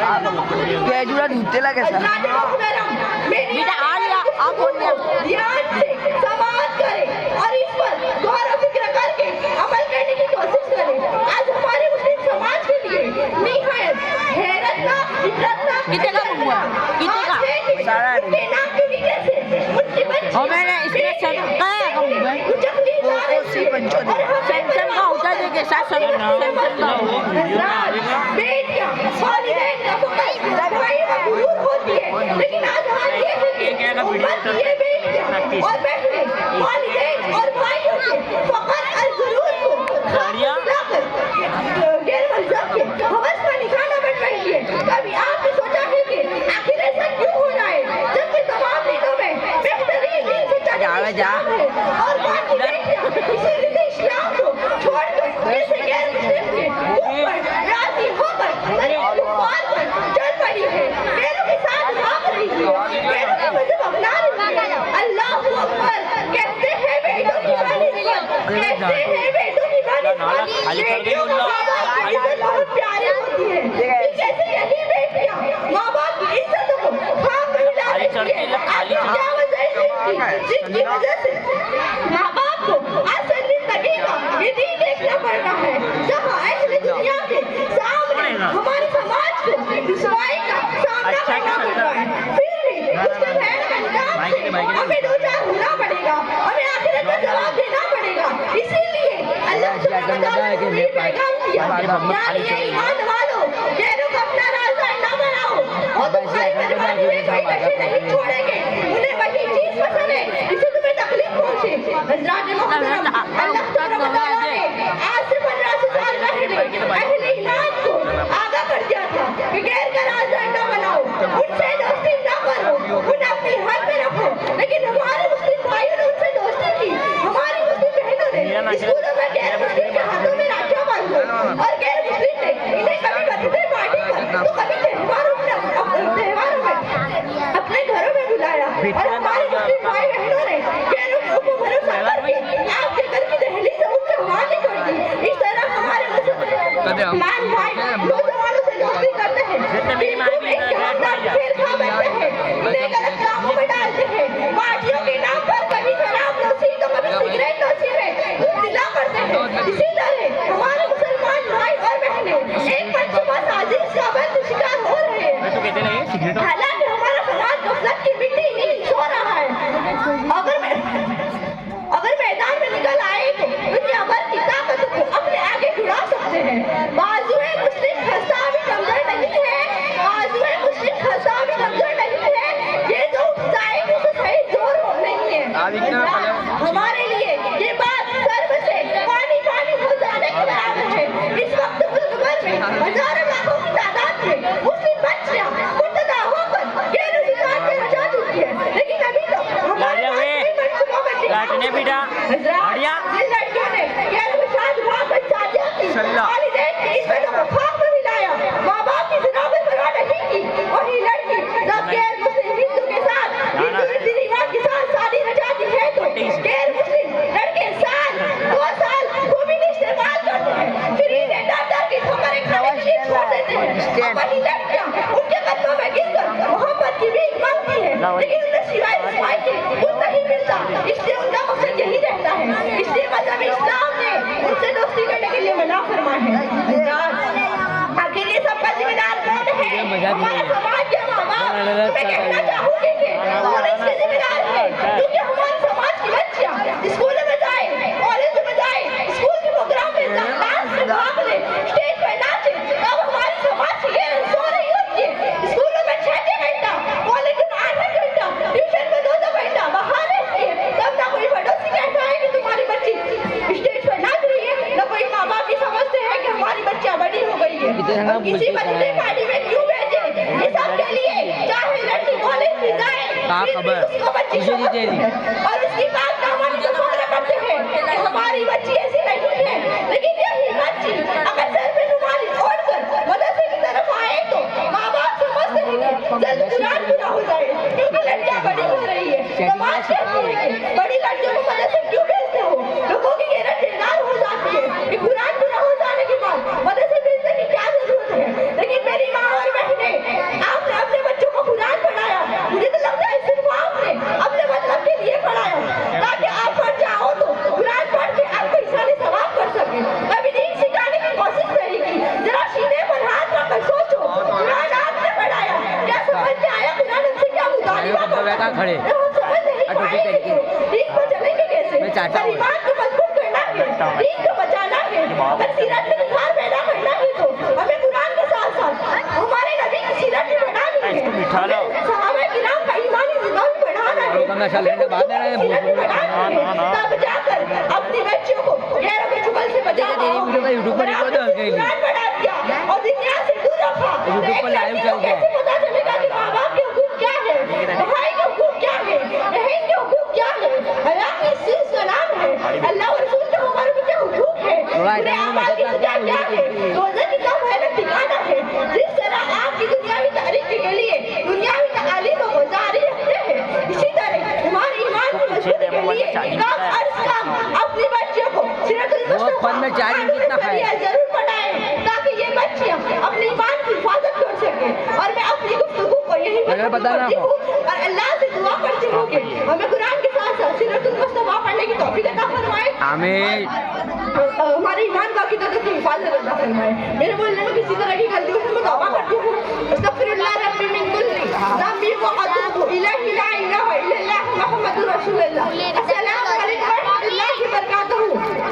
जुड़ा ढूंढते लगे सर बेटा आ लिया आप हो लिया ध्यान से समाज करें और इस पर गौर और फिक्र करके अमल करने की कोशिश करें। आज हमारे मुस्लिम समाज के लिए निहायत हैरत का इबरत का कितने का हुआ कितने का सारा के नाम की वजह से उनकी बच्ची और मैंने इसमें क्या उचकती जा रही है और सैमसंग का होता है के साथ सैमसंग का बेटियां वालिदैन का फकत भाई का गुरूर होती है, लेकिन आज हाल ये है कि उम्मत ये बेटियां और बहनें वालिदैन और भाइयों के फकत और गुरूर को लाकर गैर मजहब के हवस का निशाना बन रही है। कभी आपने सोचा है कि आखिर ऐसा क्यों हो रहा है जबकि तमाम दिनों में बेहतरीन दिन से चल रहा है और बाकी बेटियां इसीलिए इस्लाम को छोड़कर जैसे गैर मुस्लिम के ऊपर राजी होकर कुफार पर चल पड़ी है, गैरों के साथ भाग रही है, गैरों का मजहब अपना रही है। अल्लाह अकबर कहते हैं बेटों की बानिस्बत, कहते हैं बेटों की बानिस्बत बेटियों को माँ बाप की इज्जत बहुत प्यारी होती है। जैसे यही बेटियां माँ बाप की इज्जत को खाक में मिला रही है। क्या वजह है जिसकी वजह से माँ बाप को असल जिंदगी का ये दिन देखना पड़ रहा है, जहाँ अहले दुनिया के सामने हमारे समाज को रुसवाई का सामना करना पड़ रहा है। फिर भी उसके बहन अंजाम से हमें दो चार होना पड़ेगा, हमें आखिरत का जवाब देना पड़ेगा। इसीलिए अल्लाह सुब्हानहू व तआला ने हमें पैगाम दिया, यानी ये ईमान वालों, गैरों को अपना रास्ता न बनाओ और तुम्हारी बदमाशी में कोई कशी नहीं छोड़ेंगे। उन्हें वही चीज पसंद है जिससे तुम्हें तकलीफ पहुंचे। हज़रात मोहतरम, अल्लाह तआला ने आज से 1500 साल पहले अहले ईमान को आगाह कर दिया था कि गैर का रास्ता न बनाओ, उनसे दोस्ती न करो, उन्हें अपनी हद में रखो। लेकिन हमारे मुस्लिम भाइयों ने उनसे दोस्ती की, हमारी मुस्लिम बहनों ने स्कूलों में गैर मुस्लिम के हाथों में राखियां बांधी और गैर मुस्लिम ने इन्हें कभी बर्थडे पार्टी पर तो कभी त्योहारों में अपने घरों में बुलाया और हमारे मुस्लिम भाई बहनों ने गैरों को भरोसा करके आपके घर की दहलीज से उनसे आवाज नहीं छोड़ी। इस तरह हमारे मुसलमान भाई नौजवानों से दोस्ती करते हैं, गलत कामों में डालते हैं, पार्टियों के नाम पर कभी शराब नोशी तो कभी सिगरेट नोशी में मुब्तला करते हैं। इसी तरह हमारे मुसलमान भाई और बहनें एक मनसूबा साजिश का बंद शिकार हो रहे हैं। हालांकि हमारा समाज गफलत की मिट्टी नींद सो रहा है। अगर मैदान में निकल आए तो उनके अमल की ताकत को अपने आगे जुड़ा सकते हैं। बाजुए मुस्लिम खस्ता भी कमजोर नहीं है, बाजुए मुस्लिम खस्ता भी कमजोर नहीं है, ये जो जाएंगे तो सही जोर नहीं है। हमारे लिए ये बात सर्व से पानी पानी हो जाने के बराबर है। इस वक्त मुल्क भर में हजारों लाखों की तादाद में मुस्लिम बच्चियां मुर्तदा होकर गैर इस्लाम से रचा चुकी है, लेकिन अभी तक हमारे जिन लड़कियों ने गैर इस्लाम पर शादियां की, वालिदैन की इज्जतों को खाक में मिलाया, माँ बाप की ज़िनाबत परवाह नहीं की, वही लड़की जब गैर मुस्लिम हिंदू के साथ हिंदू रीति रिवाज के साथ शादी रचाती है तो गैर मुस्लिम लड़के 2 साल वो भी इस्तेमाल करते हैं, फिर इन्हें डर की खबरें खाने के लिए छोड़ देते हैं। वही लड़कियां उनके कदमों में गिरकर मोहब्बत की भीख मांगती है, लेकिन उन्हें सिवाय रुसवाई के कुछ नहीं मिलता। इसलिए उनका मकसद यही रहता है। इसलिए मजहब इस्लाम ने उनसे दोस्ती करने के लिए मना फरमाया है। आखिर ये सब का जिम्मेदार कौन है? हमारा समाज या माँ बाप? मैं कहना चाहूंगी कि कौन इसके जिम्मेदार है? क्योंकि हमारे समाज की बच्चियां स्कूलों में जाए, कॉलेज में जाए, स्कूल के प्रोग्राम में डांस में भाग ले, स्टेज पर नाचे, तब हमारे समाज की ये सो रही होती है। स्कूलों में 6 घंटा, कॉलेज में 8 घंटा, ट्यूशन में 2 घंटा बाहर रहती है, तब ना कोई पड़ोसी कहता है कि तुम्हारी बच्ची स्टेज पर नाच रही है, ना कोई माँ बाप भी समझते हैं कि हमारी बच्चियां बड़ी हो गई है। किसी बर्थडे पार्टी में क्यों भेजे? ये सब के लिए चाहे लड़की कॉलेज में जाए, उसको बच्ची और उसकी बात का हमारे जो फॉलो करते हैं कि हमारी बच्ची ऐसी नहीं है, लेकिन यही बच्ची अगर सर पे रुमाल ओढ़कर मदरसे की तरफ आए तो माँ बाप समझते हैं कि जल्द कुरान पूरा हो जाए, क्योंकि लड़कियां बड़ी हो रही है। समाज कहती है कि बड़ी लड़कियों को मदरसे क्यों भेजते हो? लोगों की गैरत बेदार हो जाती है कि कुरान पूरा हो जाने के बाद मदरसे भेजने की क्या जरूरत है। लेकिन मेरी माँ और बहनें कहाँ खड़े टोपी पहन के दीन को चलेंगे कैसे? मैं चाहता हूँ। ईमान को मजबूत करना है, दीन को बचाना है, अगर सीरत में निखार पैदा करना है तो हमें कुरान के साथ साथ हमारे नबी की सीरत भी बनानी है, सहाबा किराम का ईमानी जिंदा भी बढ़ाना है, बाद में रहे तब जाकर अपनी बच्चियों को गैरों के चुगल से बचाना तेरी वीडियो का यूट्यूब पर रिकॉर्ड हो गई। कुरान बढ़ा दिया और दुनिया से दूर रखा। यूट्यूब पर लाइव चल गया। कैसे पता चलेगा कि माँ बाप के हुकूम क्या है, भाई के हुकूम क्या है, बहन के हुकूम क्या है, हया की इस चीज का नाम है, अल्लाह और रसूल के हमारे क्या हुकूम है, पूरे आबाद की सजा क्या है, रोजा की कम है ठिकाना है। जिस तरह आपकी दुनियावी तारीफ के लिए दुनियावी तालीम को जारी रखते हैं, इसी तरह हमारे ईमान की मजबूती के लिए काम अर्ज काम अपनी बच्चियों को सिरतुल मुस्तफा में चार्जिंग कितना खाए? जरूर पढ़ाएं ताकि ये बच्चियां अपने ईमान की हिफाजत कर सके। और मैं अपनी गुफ्तगू को यही अगर बताना करती हूँ और अल्लाह से दुआ करती हूँ कि हमें कुरान के साथ साथ सिरतुल मुस्तफा पढ़ने की तौफीक अता फरमाए, आमीन। हमारे ईमान का की हिफाजत अता फरमाए। मेरे बोलने में किसी तरह की गलती हो तो मैं तौबा करती हूँ। अस्तगफिरुल्लाह